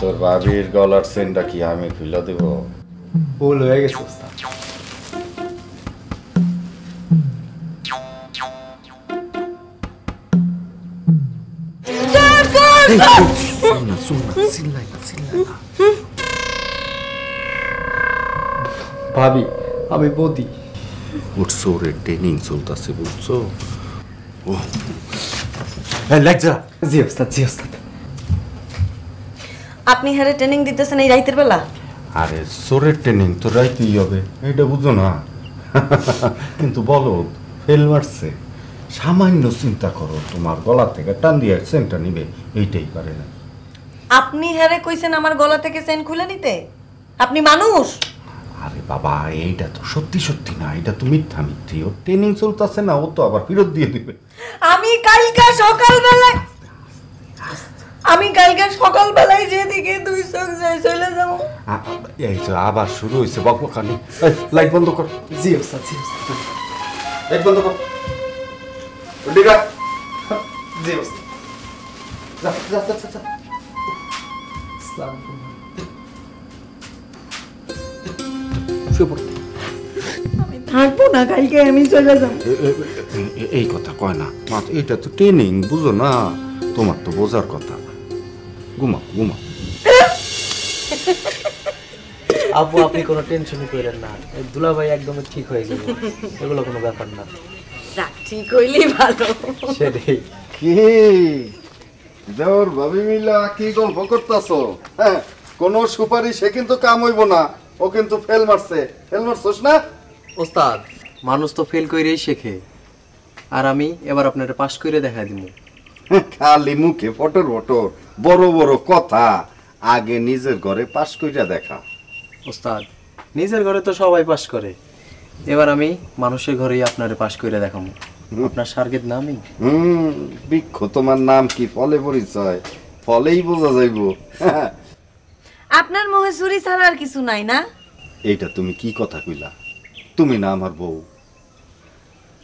তোর ভাবির গলার চেনটা কি আমি খুলে দেব? ভুল হয়ে গেছে ওস্তাদ। ভাবি আমি বদি উঠছো রে, ট্রেনিং চলতেছে বুঝছো? ও জি ওস্তাদ, জি ওস্তাদ। আপনি হারে ট্রেনিং দিতেছেন এই রাইতের বেলা? আরে সোরের ট্রেনিং তো রাইতেই হবে, এটা বুঝো না? কিন্তু বলো, ফেল মারছে, সামান্য চিন্তা করো, তোমার গলা থেকে টান দিয়ে চেনটা নিবে, এইটাই পারে না। আপনি হারে কইছেন আমার গলা থেকে চেন খুলে নিতে? আপনি মানুষ? আরে বাবা, এইটা তো সত্যি সত্যি না, এটা তো মিথ্যা মিথ্যি। ও ট্রেনিং চলতেছে না, ও তো আবার ফেরত দিয়ে দিবে। আমি কালকে সকালবেলায় যেদিকে দুই চোখ যাই চলে যাবো। এই তো আবার শুরু হয়েছে বকবকানি। লাইট বন্ধ কর। জি ওস্তাদ, জি ওস্তাদ। লাইট বন্ধ কর। জি ওস্তাদ। যা যা যা যা। আসসালামু আলাইকুম। আমি থাকবো না, কালকে আমি চলে যাবো। এই কথা কয় না, এটা তো ট্রেনিং, বুঝো না? তোমার তো বোঝার কথা। ঘুমাও ঘুমাও। আপু আপনি কোনো টেনশনই করেন না, দুলাভাই একদম ঠিক হয়ে যাবে, এগুলো কোনো ব্যাপার না। যাক, ঠিক হইলেই ভালো। সেটাই। কি দেওর ভাবি মিলা কি গল্প করতেছো? হ্যাঁ, কোনো সুপারিশে কিন্তু কাম হইব না। ও কিন্তু ফেল মারছে। ফেল মারছস না? ওস্তাদ মানুষ তো ফেল কইরেই শেখে, আর আমি এবার আপনারা পাস করে দেখা দিব। খালি মুখে ফটর ফটর, বড় বড় কথা। আগে নিজের ঘরে পাস কইরা দেখা। ওস্তাদ নিজের ঘরে তো সবাই পাস করে, এবার আমি মানুষের ঘরেই আপনারে পাস করে দেখাবো। আপনার সার্গের নামই বৃক্ষ, তোমার নাম কি? ফলে পরিচয়, ফলেই বোঝা যাইব। আপনার মোহে চুরি ছাড়া আর কিছু নাই না? এইটা তুমি কি কথা কইলা? তুমি না আমার বউ।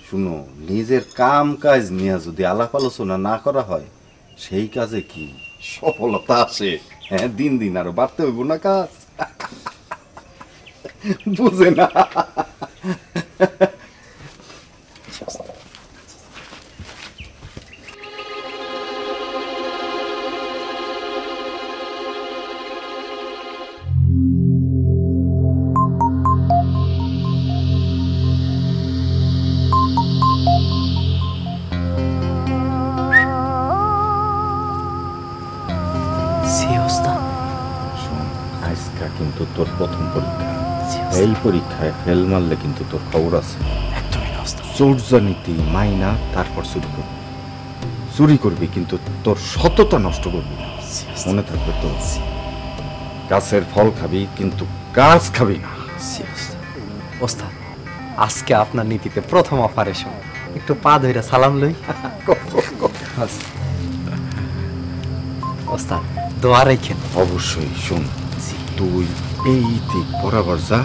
শুনো, নিজের কাম কাজ নিয়ে যদি আলাপ আলোচনা না করা হয়, সেই কাজে কি সফলতা আসে? হ্যাঁ, দিন দিন আরো বাড়তে হইব না কাজ। বুঝে না? আজকা কিন্তু তোর প্রথম পরীক্ষা। এই পরীক্ষায় ফেল মারলে কিন্তু তোর খবর আছে। চোরজানিতি মাইনা তারপর চুরি করবি। চুরি করবি কিন্তু তোর সততা নষ্ট করবি না, মনে থাকবে তো? গাছের ফল খাবি কিন্তু গাছ খাবি না। ওস্তাদ আজকে আপনার নীতিতে প্রথম অপারেশন, একটু পা ধইরা সালাম লই। ওস্তাদ দোয়া রাখেন। অবশ্যই। শোন, তুই এই দিক বরাবর যা,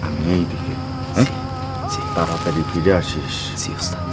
আমি এই দিকে। তাড়াতাড়ি ফিরে আসিস। জি ওস্তাদ।